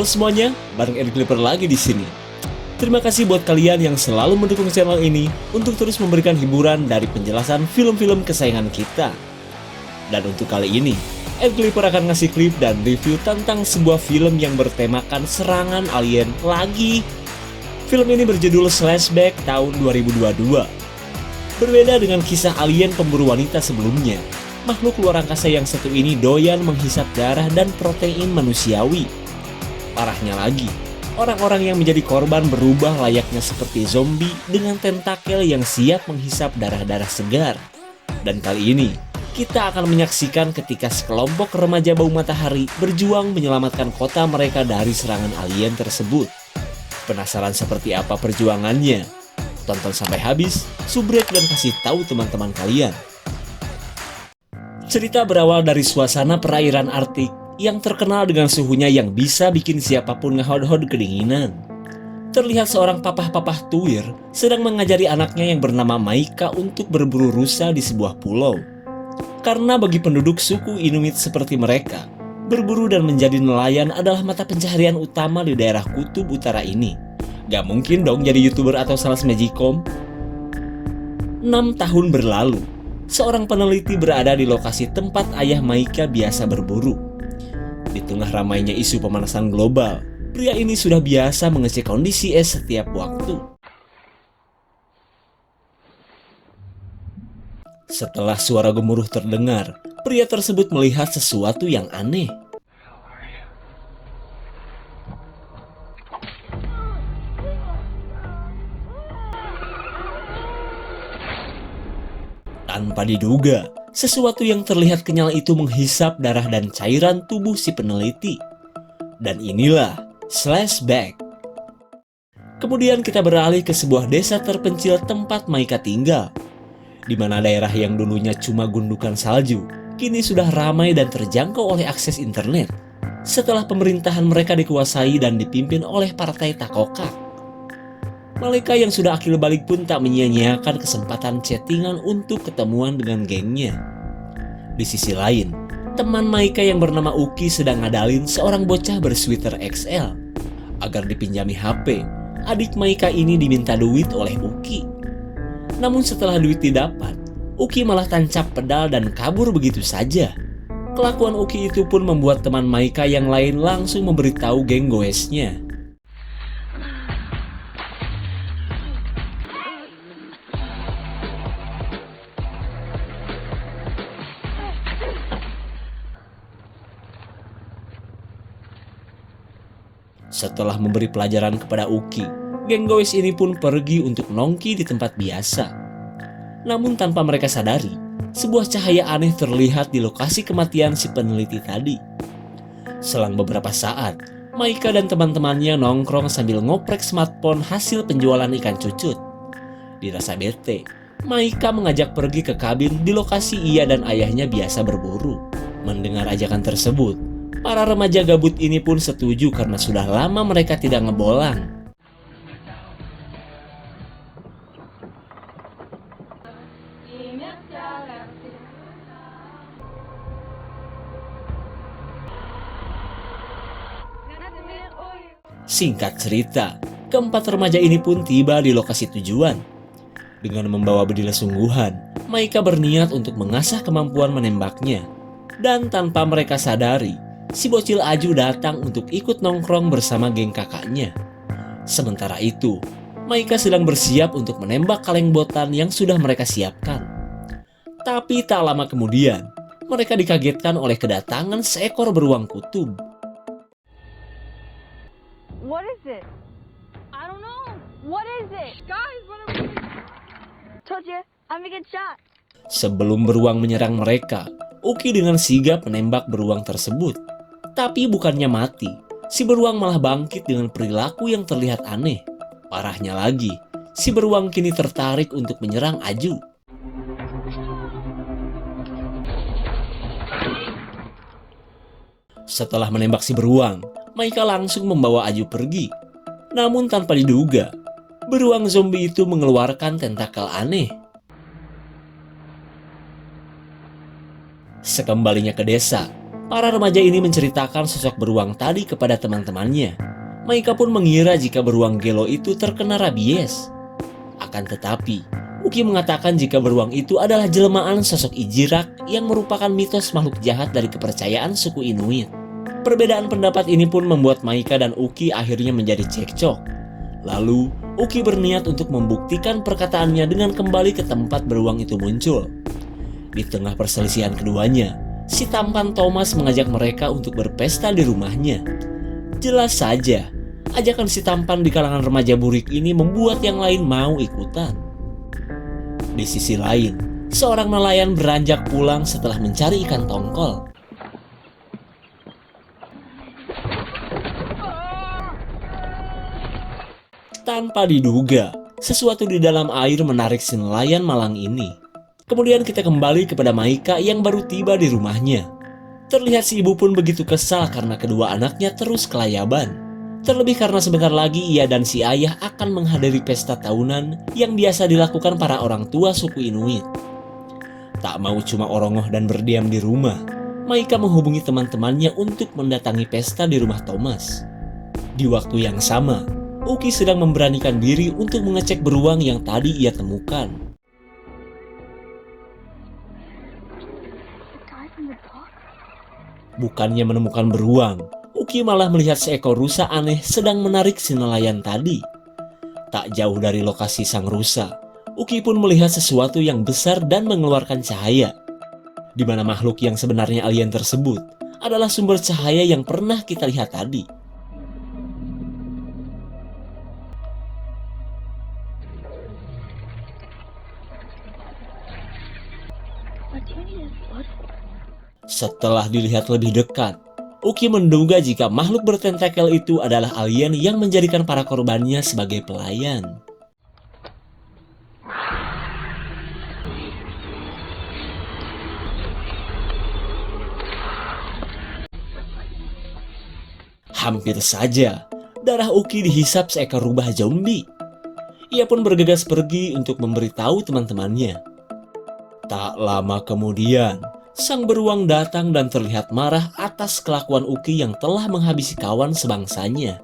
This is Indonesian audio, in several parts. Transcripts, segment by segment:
Halo semuanya, bareng Eric Clipper lagi di sini. Terima kasih buat kalian yang selalu mendukung channel ini untuk terus memberikan hiburan dari penjelasan film-film kesayangan kita. Dan untuk kali ini, Eric Clipper akan ngasih klip dan review tentang sebuah film yang bertemakan serangan alien lagi. Film ini berjudul Slashback tahun 2022. Berbeda dengan kisah alien pemburu wanita sebelumnya, makhluk luar angkasa yang satu ini doyan menghisap darah dan protein manusiawi. Parahnya lagi, orang-orang yang menjadi korban berubah layaknya seperti zombie dengan tentakel yang siap menghisap darah-darah segar. Dan kali ini, kita akan menyaksikan ketika sekelompok remaja bau matahari berjuang menyelamatkan kota mereka dari serangan alien tersebut. Penasaran seperti apa perjuangannya? Tonton sampai habis, subrek dan kasih tahu teman-teman kalian. Cerita berawal dari suasana perairan Arktik yang terkenal dengan suhunya yang bisa bikin siapapun ngehod-hod kedinginan. Terlihat seorang papah-papah tuir sedang mengajari anaknya yang bernama Maika untuk berburu rusa di sebuah pulau. Karena bagi penduduk suku Inuit seperti mereka, berburu dan menjadi nelayan adalah mata pencaharian utama di daerah kutub utara ini. Gak mungkin dong jadi YouTuber atau sales magicom. 6 tahun berlalu, seorang peneliti berada di lokasi tempat ayah Maika biasa berburu. Di tengah ramainya isu pemanasan global, pria ini sudah biasa mengecek kondisi es setiap waktu. Setelah suara gemuruh terdengar, pria tersebut melihat sesuatu yang aneh. Tanpa diduga, sesuatu yang terlihat kenyal itu menghisap darah dan cairan tubuh si peneliti. Dan inilah Slashback. Kemudian kita beralih ke sebuah desa terpencil tempat Maika tinggal, di mana daerah yang dulunya cuma gundukan salju, kini sudah ramai dan terjangkau oleh akses internet, setelah pemerintahan mereka dikuasai dan dipimpin oleh partai Takokak. Maika yang sudah akil balik pun tak menyia-nyiakan kesempatan chattingan untuk ketemuan dengan gengnya. Di sisi lain, teman Maika yang bernama Uki sedang ngadalin seorang bocah bersweater XL. Agar dipinjami HP, adik Maika ini diminta duit oleh Uki. Namun setelah duit didapat, Uki malah tancap pedal dan kabur begitu saja. Kelakuan Uki itu pun membuat teman Maika yang lain langsung memberitahu geng goesnya. Setelah memberi pelajaran kepada Uki, geng goes ini pun pergi untuk nongki di tempat biasa. Namun tanpa mereka sadari, sebuah cahaya aneh terlihat di lokasi kematian si peneliti tadi. Selang beberapa saat, Maika dan teman-temannya nongkrong sambil ngoprek smartphone hasil penjualan ikan cucut. Dirasa bete, Maika mengajak pergi ke kabin di lokasi ia dan ayahnya biasa berburu. Mendengar ajakan tersebut, para remaja gabut ini pun setuju karena sudah lama mereka tidak ngebolang. Singkat cerita, keempat remaja ini pun tiba di lokasi tujuan. Dengan membawa bedil sungguhan, Maika berniat untuk mengasah kemampuan menembaknya. Dan tanpa mereka sadari, si bocil Aju datang untuk ikut nongkrong bersama geng kakaknya. Sementara itu, Maika sedang bersiap untuk menembak kaleng botan yang sudah mereka siapkan. Tapi tak lama kemudian, mereka dikagetkan oleh kedatangan seekor beruang kutub. What is it? I don't know. What is it? Guys, what are we doing? Told you, I'm gonna get shot. Sebelum beruang menyerang mereka, Uki dengan sigap menembak beruang tersebut. Tapi bukannya mati, si beruang malah bangkit dengan perilaku yang terlihat aneh. Parahnya lagi, si beruang kini tertarik untuk menyerang Aju. Setelah menembak si beruang, Maika langsung membawa Aju pergi. Namun tanpa diduga, beruang zombie itu mengeluarkan tentakel aneh. Sekembalinya ke desa, Para remaja ini menceritakan sosok beruang tadi kepada teman-temannya. Maika pun mengira jika beruang Gelo itu terkena rabies. Akan tetapi, Uki mengatakan jika beruang itu adalah jelmaan sosok Ijirak yang merupakan mitos makhluk jahat dari kepercayaan suku Inuit. Perbedaan pendapat ini pun membuat Maika dan Uki akhirnya menjadi cekcok. Lalu, Uki berniat untuk membuktikan perkataannya dengan kembali ke tempat beruang itu muncul. Di tengah perselisihan keduanya, si tampan Thomas mengajak mereka untuk berpesta di rumahnya. Jelas saja, ajakan si tampan di kalangan remaja burik ini membuat yang lain mau ikutan. Di sisi lain, seorang nelayan beranjak pulang setelah mencari ikan tongkol. Tanpa diduga, sesuatu di dalam air menarik si nelayan malang ini. Kemudian kita kembali kepada Maika yang baru tiba di rumahnya. Terlihat si ibu pun begitu kesal karena kedua anaknya terus kelayaban. Terlebih karena sebentar lagi ia dan si ayah akan menghadiri pesta tahunan yang biasa dilakukan para orang tua suku Inuit. Tak mau cuma orongoh dan berdiam di rumah, Maika menghubungi teman-temannya untuk mendatangi pesta di rumah Thomas. Di waktu yang sama, Uki sedang memberanikan diri untuk mengecek beruang yang tadi ia temukan. Bukannya menemukan beruang, Uki malah melihat seekor rusa aneh sedang menarik si nelayan tadi. Tak jauh dari lokasi sang rusa, Uki pun melihat sesuatu yang besar dan mengeluarkan cahaya. Di mana makhluk yang sebenarnya alien tersebut adalah sumber cahaya yang pernah kita lihat tadi. Setelah dilihat lebih dekat, Uki menduga jika makhluk bertentakel itu adalah alien yang menjadikan para korbannya sebagai pelayan. Hampir saja, darah Uki dihisap seekor rubah zombie. Ia pun bergegas pergi untuk memberitahu teman-temannya. Tak lama kemudian, sang beruang datang dan terlihat marah atas kelakuan Uki yang telah menghabisi kawan sebangsanya.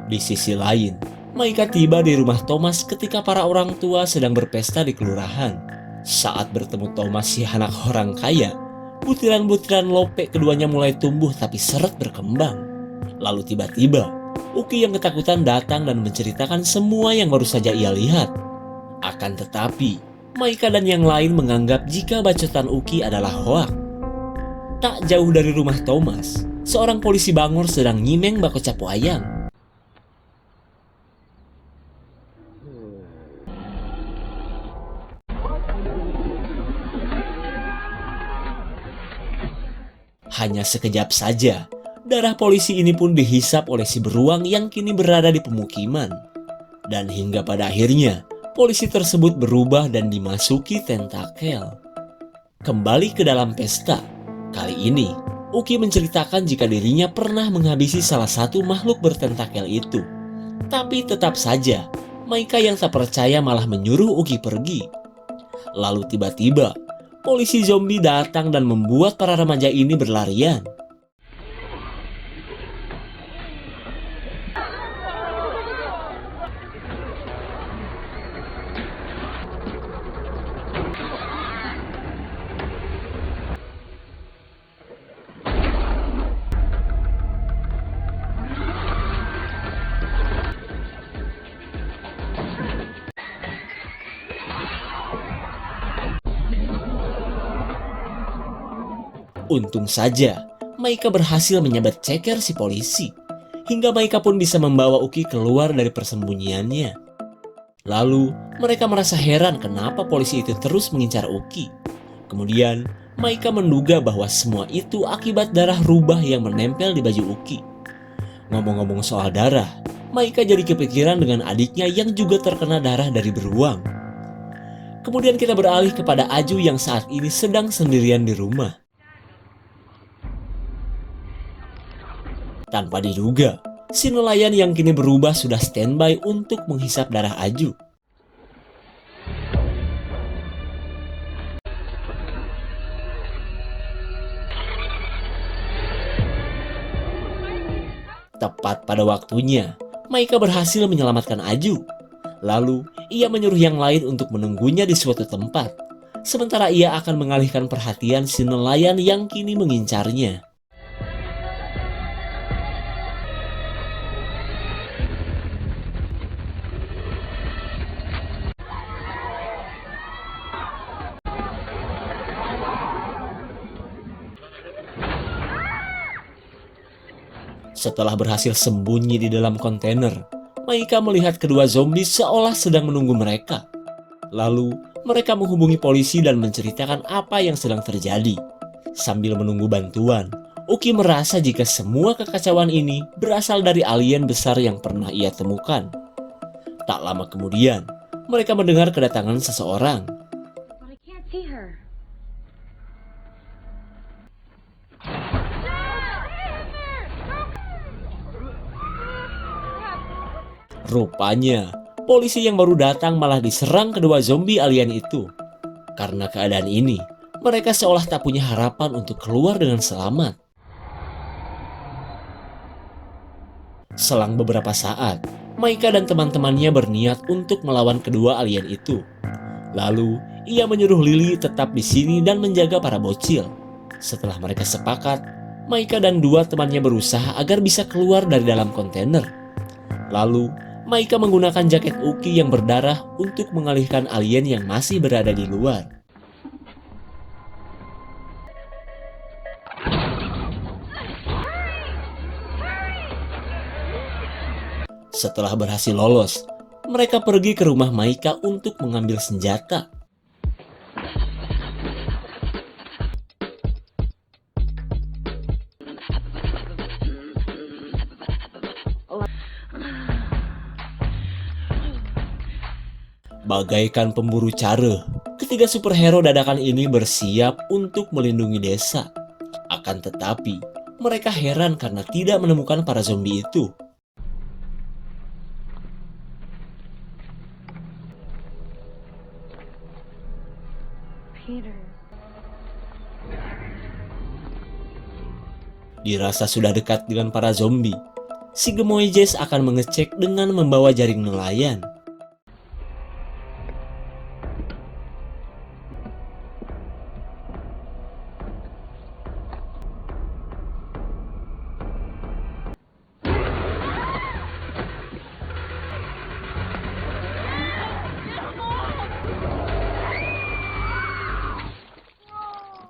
Di sisi lain, Maika tiba di rumah Thomas ketika para orang tua sedang berpesta di kelurahan. Saat bertemu Thomas si anak orang kaya, butiran-butiran lope keduanya mulai tumbuh tapi seret berkembang. Lalu tiba-tiba, Uki yang ketakutan datang dan menceritakan semua yang baru saja ia lihat. Akan tetapi, Maika dan yang lain menganggap jika bacotan Uki adalah hoak. Tak jauh dari rumah Thomas, seorang polisi Bangor sedang nyimeng bako capu ayam. Hanya sekejap saja, darah polisi ini pun dihisap oleh si beruang yang kini berada di pemukiman. Dan hingga pada akhirnya, polisi tersebut berubah dan dimasuki tentakel. Kembali ke dalam pesta, kali ini Uki menceritakan jika dirinya pernah menghabisi salah satu makhluk bertentakel itu. Tapi tetap saja, Maika yang tak percaya malah menyuruh Uki pergi. Lalu tiba-tiba, polisi zombie datang dan membuat para remaja ini berlarian. Untung saja, Maika berhasil menyabet ceker si polisi. Hingga Maika pun bisa membawa Uki keluar dari persembunyiannya. Lalu, mereka merasa heran kenapa polisi itu terus mengincar Uki. Kemudian, Maika menduga bahwa semua itu akibat darah rubah yang menempel di baju Uki. Ngomong-ngomong soal darah, Maika jadi kepikiran dengan adiknya yang juga terkena darah dari beruang. Kemudian kita beralih kepada Aju yang saat ini sedang sendirian di rumah. Tanpa diduga, si nelayan yang kini berubah sudah standby untuk menghisap darah Aju. Tepat pada waktunya, Maika berhasil menyelamatkan Aju. Lalu, ia menyuruh yang lain untuk menunggunya di suatu tempat. Sementara ia akan mengalihkan perhatian si nelayan yang kini mengincarnya. Setelah berhasil sembunyi di dalam kontainer, Maika melihat kedua zombie seolah sedang menunggu mereka. Lalu, mereka menghubungi polisi dan menceritakan apa yang sedang terjadi. Sambil menunggu bantuan, Uki merasa jika semua kekacauan ini berasal dari alien besar yang pernah ia temukan. Tak lama kemudian, mereka mendengar kedatangan seseorang. But I can't see her. Rupanya, polisi yang baru datang malah diserang kedua zombie alien itu. Karena keadaan ini, mereka seolah tak punya harapan untuk keluar dengan selamat. Selang beberapa saat, Maika dan teman-temannya berniat untuk melawan kedua alien itu. Lalu, ia menyuruh Lily tetap di sini dan menjaga para bocil. Setelah mereka sepakat, Maika dan dua temannya berusaha agar bisa keluar dari dalam kontainer. Lalu, Maika menggunakan jaket Uki yang berdarah untuk mengalihkan alien yang masih berada di luar. Setelah berhasil lolos, mereka pergi ke rumah Maika untuk mengambil senjata. Bagaikan pemburu cara, ketiga superhero dadakan ini bersiap untuk melindungi desa. Akan tetapi, mereka heran karena tidak menemukan para zombie itu. Peter. Dirasa sudah dekat dengan para zombie, si gemoy Jess akan mengecek dengan membawa jaring nelayan.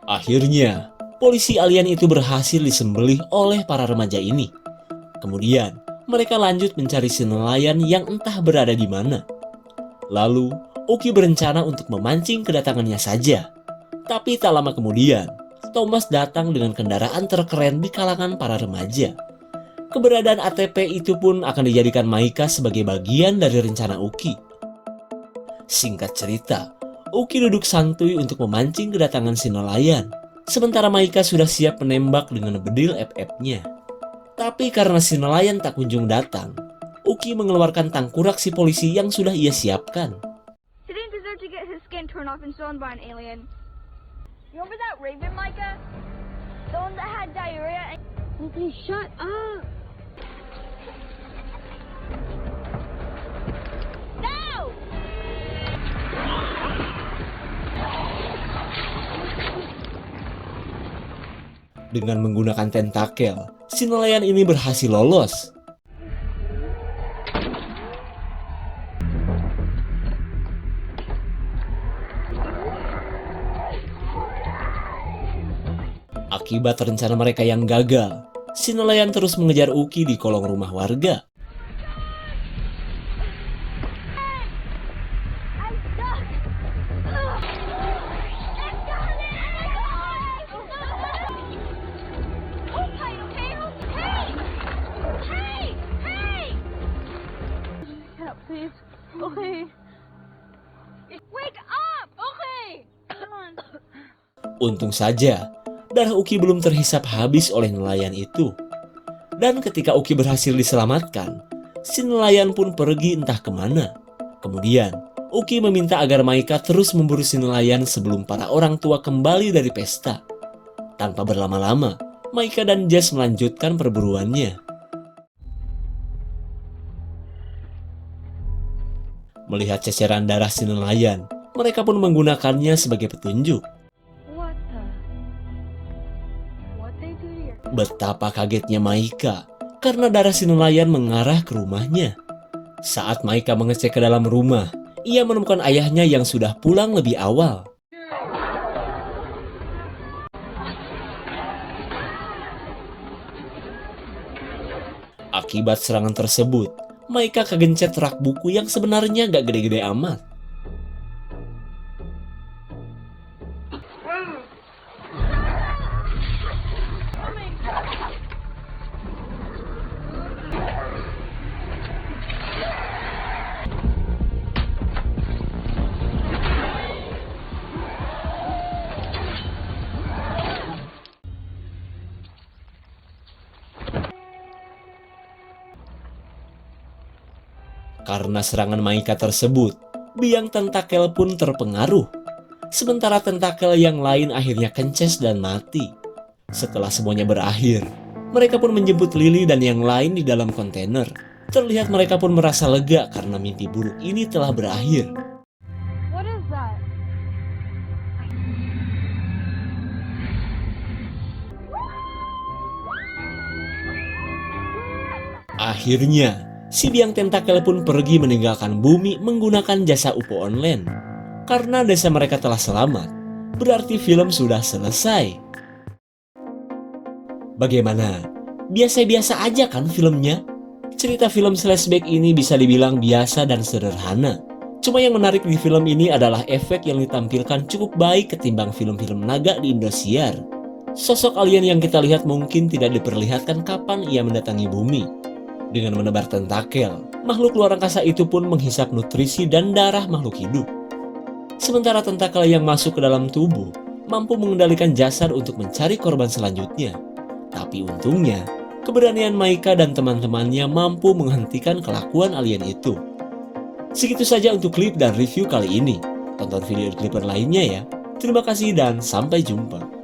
Akhirnya, polisi alien itu berhasil disembelih oleh para remaja ini. Kemudian, mereka lanjut mencari si nelayan yang entah berada di mana. Lalu, Uki berencana untuk memancing kedatangannya saja. Tapi tak lama kemudian, Thomas datang dengan kendaraan terkeren di kalangan para remaja. Keberadaan ATP itu pun akan dijadikan Maika sebagai bagian dari rencana Uki. Singkat cerita, Uki duduk santuy untuk memancing kedatangan si nelayan, sementara Maika sudah siap menembak dengan bedil FF-nya. Tapi karena si nelayan tak kunjung datang, Uki mengeluarkan tangkurak si polisi yang sudah ia siapkan. He didn't deserve to get his skin torn off and stolen by an alien. You remember that raven, Micah? The one that had diarrhea and... Okay, shut up! No! Dengan menggunakan tentakel, si nelayan ini berhasil lolos. Akibat rencana mereka yang gagal, si nelayan terus mengejar Uki di kolong rumah warga. I'm stuck! Ugh. It's coming! Hold tight, okay? Hey! Hey! Hey! Get up, please. Okay. Wake up! Okay! Come on. Untung saja, darah Uki belum terhisap habis oleh nelayan itu. Dan ketika Uki berhasil diselamatkan, si nelayan pun pergi entah kemana. Kemudian, Uki meminta agar Maika terus memburu si nelayan sebelum para orang tua kembali dari pesta. Tanpa berlama-lama, Maika dan Jess melanjutkan perburuannya. Melihat ceceran darah si nelayan, mereka pun menggunakannya sebagai petunjuk. What they do to your... Betapa kagetnya Maika karena darah si nelayan mengarah ke rumahnya. Saat Maika mengecek ke dalam rumah, ia menemukan ayahnya yang sudah pulang lebih awal. Akibat serangan tersebut, Maika kegencet rak buku yang sebenarnya gak gede-gede amat. Karena serangan Maika tersebut, biang tentakel pun terpengaruh. Sementara tentakel yang lain akhirnya kences dan mati. Setelah semuanya berakhir, mereka pun menjemput Lily dan yang lain di dalam kontainer. Terlihat mereka pun merasa lega karena mimpi buruk ini telah berakhir. What is that? Akhirnya, si biang tentakel pun pergi meninggalkan bumi menggunakan jasa UFO online. Karena desa mereka telah selamat, berarti film sudah selesai. Bagaimana? Biasa-biasa aja kan filmnya? Cerita film Slashback ini bisa dibilang biasa dan sederhana. Cuma yang menarik di film ini adalah efek yang ditampilkan cukup baik ketimbang film-film naga di Indosiar. Sosok alien yang kita lihat mungkin tidak diperlihatkan kapan ia mendatangi bumi. Dengan menebar tentakel, makhluk luar angkasa itu pun menghisap nutrisi dan darah makhluk hidup. Sementara tentakel yang masuk ke dalam tubuh mampu mengendalikan jasad untuk mencari korban selanjutnya. Tapi untungnya, keberanian Maika dan teman-temannya mampu menghentikan kelakuan alien itu. Segitu saja untuk klip dan review kali ini. Tonton video klip lainnya ya. Terima kasih dan sampai jumpa.